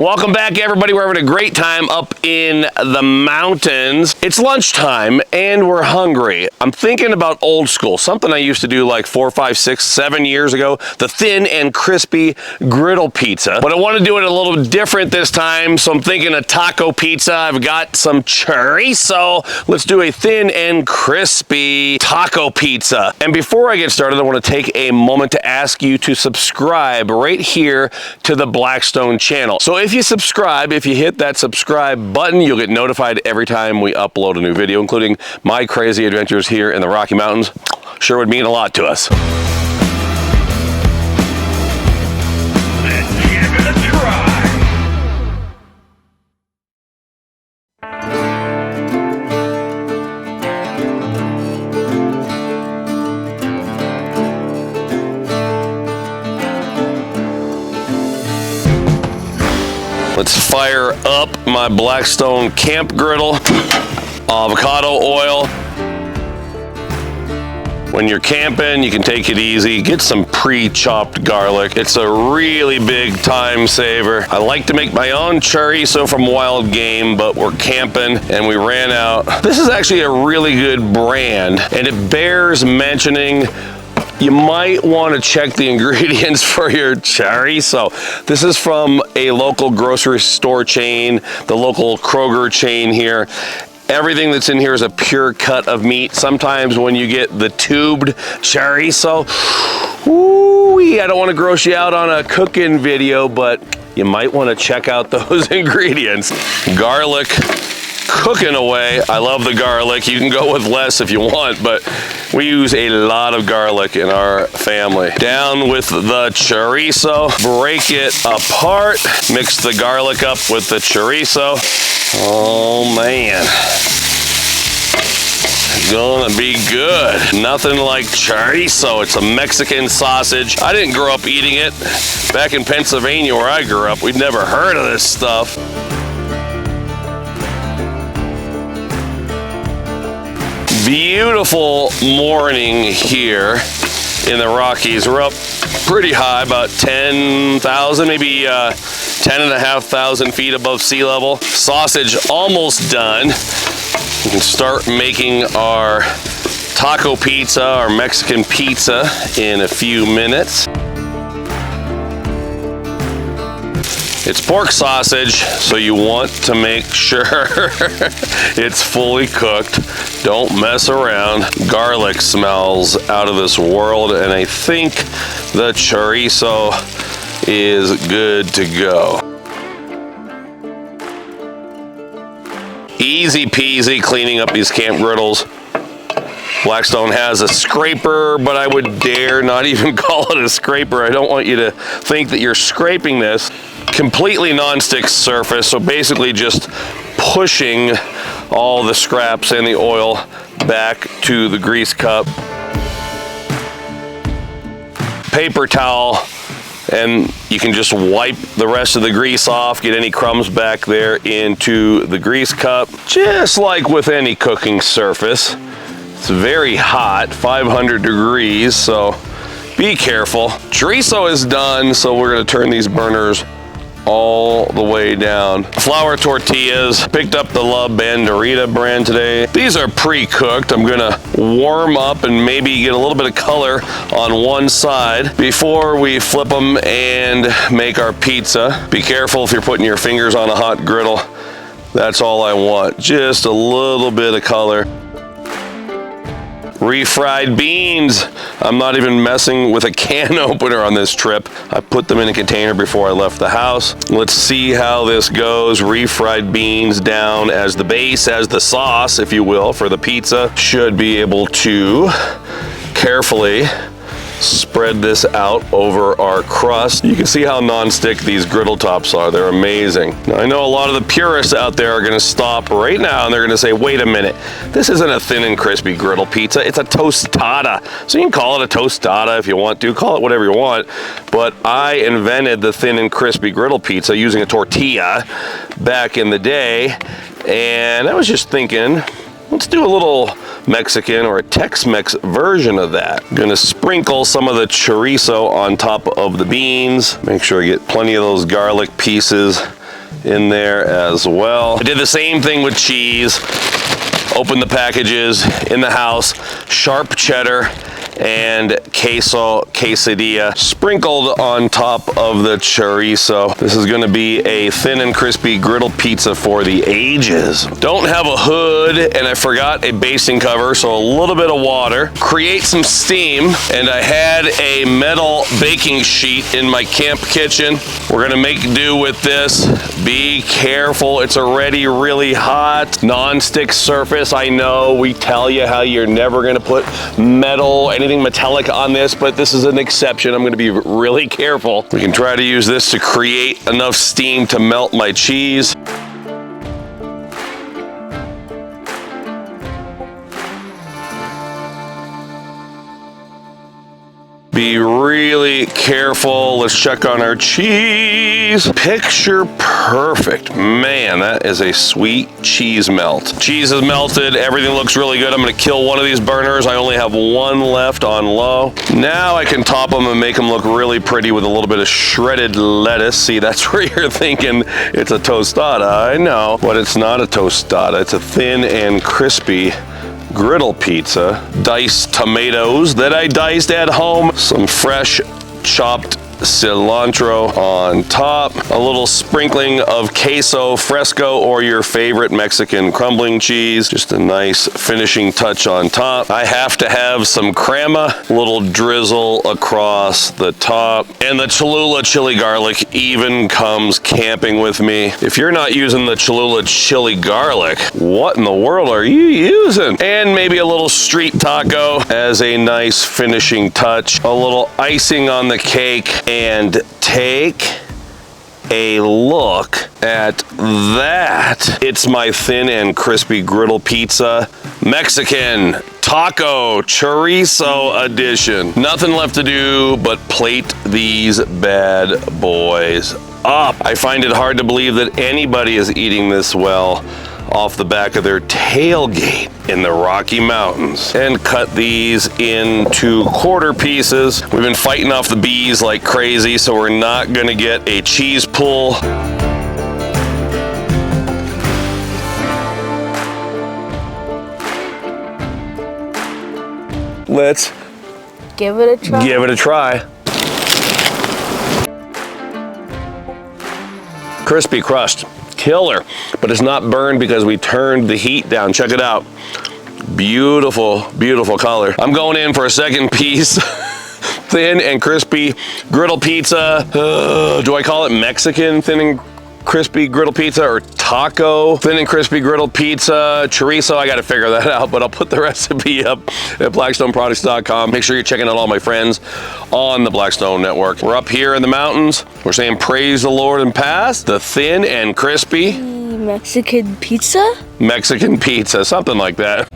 Welcome back, everybody. We're having a great time up in the mountains. It's lunchtime and we're hungry. I'm thinking about old school, something I used to do like 4, 5, 6, 7 years ago, the thin and crispy griddle pizza. But I want to do it a little different this time, so I'm thinking a taco pizza. I've got some chorizo. Let's do a thin and crispy taco pizza. And before I get started, I want to take a moment to ask you to subscribe right here to the Blackstone channel. So if you subscribe, if you hit that subscribe button, you'll get notified every time we upload a new video, including my crazy adventures here in the Rocky Mountains. Sure would mean a lot to us. Let's give it a try. Let's fire up my Blackstone camp griddle, avocado oil. When you're camping, you can take it easy. Get some pre-chopped garlic. It's a really big time saver. I like to make my own chorizo from wild game, but we're camping and we ran out. This is actually a really good brand, and it bears mentioning. You might want to check the ingredients for your chorizo. This is from a local grocery store chain, the local Kroger chain here. Everything that's in here is a pure cut of meat. Sometimes when you get the tubed chorizo, ooh, I don't want to gross you out on a cooking video, but you might want to check out those ingredients. Garlic cooking away. I love the garlic. You can go with less if you want, but we use a lot of garlic in our family. Down with the chorizo, break it apart, mix the garlic up with the chorizo. Oh man, it's gonna be good. Nothing like chorizo. It's a Mexican sausage. I didn't grow up eating it. Back in Pennsylvania where I grew up, we'd never heard of this stuff. Beautiful morning here in the Rockies. We're up pretty high, about 10,000, maybe 10,500 feet above sea level. Sausage almost done. We can start making our taco pizza, our Mexican pizza, in a few minutes. It's pork sausage, so you want to make sure it's fully cooked. Don't mess around. Garlic smells out of this world, and I think the chorizo is good to go. Easy peasy cleaning up these camp griddles. Blackstone has a scraper, but I would dare not even call it a scraper. I don't want you to think that you're scraping this. Completely non-stick surface, so basically just pushing all the scraps and the oil back to the grease cup. Paper towel, and you can just wipe the rest of the grease off, get any crumbs back there into the grease cup. Just like with any cooking surface, it's very hot, 500 degrees, so be careful. Chorizo is done, so we're gonna turn these burners all the way down. Flour tortillas, picked up the La Banderita brand today. These are pre-cooked. I'm gonna warm up and maybe get a little bit of color on one side before we flip them and make our pizza. Be careful if you're putting your fingers on a hot griddle. That's all I want, just a little bit of color. Refried beans. I'm not even messing with a can opener on this trip. I put them in a container before I left the house. Let's see how this goes. Refried beans down as the base, as the sauce, if you will, for the pizza. Should be able to carefully spread this out over our crust. You can see how non-stick these griddle tops are. They're amazing. Now, I know a lot of the purists out there are gonna stop right now and they're gonna say, wait a minute, this isn't a thin and crispy griddle pizza, it's a tostada. So you can call it a tostada if you want to, call it whatever you want, but I invented the thin and crispy griddle pizza using a tortilla back in the day, and I was just thinking, let's do a little Mexican or a Tex-Mex version of that. I'm gonna sprinkle some of the chorizo on top of the beans. Make sure I get plenty of those garlic pieces in there as well. I did the same thing with cheese. Open the packages in the house, sharp cheddar and queso quesadilla sprinkled on top of the chorizo. This is gonna be a thin and crispy griddle pizza for the ages. Don't have a hood and I forgot a basting cover, so a little bit of water. Create some steam, and I had a metal baking sheet in my camp kitchen. We're gonna make do with this. Be careful, it's already really hot. Non-stick surface, I know we tell you how you're never gonna put metal, anything metallic on this, but this is an exception. I'm gonna be really careful. We can try to use this to create enough steam to melt my cheese. Be really careful. Let's check on our cheese. Picture perfect. Man, that is a sweet cheese melt. Cheese is melted. Everything looks really good. I'm gonna kill one of these burners. I only have one left on low. Now I can top them and make them look really pretty with a little bit of shredded lettuce. See, that's where you're thinking it's a tostada. I know, but it's not a tostada. It's a thin and crispy griddle pizza. Diced tomatoes that I diced at home. Some fresh chopped cilantro on top. A little sprinkling of queso, fresco, or your favorite Mexican crumbling cheese. Just a nice finishing touch on top. I have to have some crema, little drizzle across the top. And the Cholula chili garlic even comes camping with me. If you're not using the Cholula chili garlic, what in the world are you using? And maybe a little street taco as a nice finishing touch. A little icing on the cake. And take a look at that. It's my thin and crispy griddle pizza, Mexican taco chorizo edition. Nothing left to do but plate these bad boys up. I find it hard to believe that anybody is eating this well off the back of their tailgate in the Rocky Mountains. And cut these into quarter pieces. We've been fighting off the bees like crazy, so we're not gonna get a cheese pull. Let's give it a try. Give it a try. Crispy crust. Killer, but it's not burned because we turned the heat down. Check it out. Beautiful, beautiful color. I'm going in for a second piece. Thin and crispy griddle pizza. Do I call it Mexican thin and crispy griddle pizza or taco thin and crispy griddle pizza? Chorizo, I gotta figure that out, but I'll put the recipe up at blackstoneproducts.com. Make sure you're checking out all my friends on the Blackstone Network. We're up here in the mountains. We're saying praise the Lord and pass the thin and crispy Mexican pizza? Mexican pizza, something like that.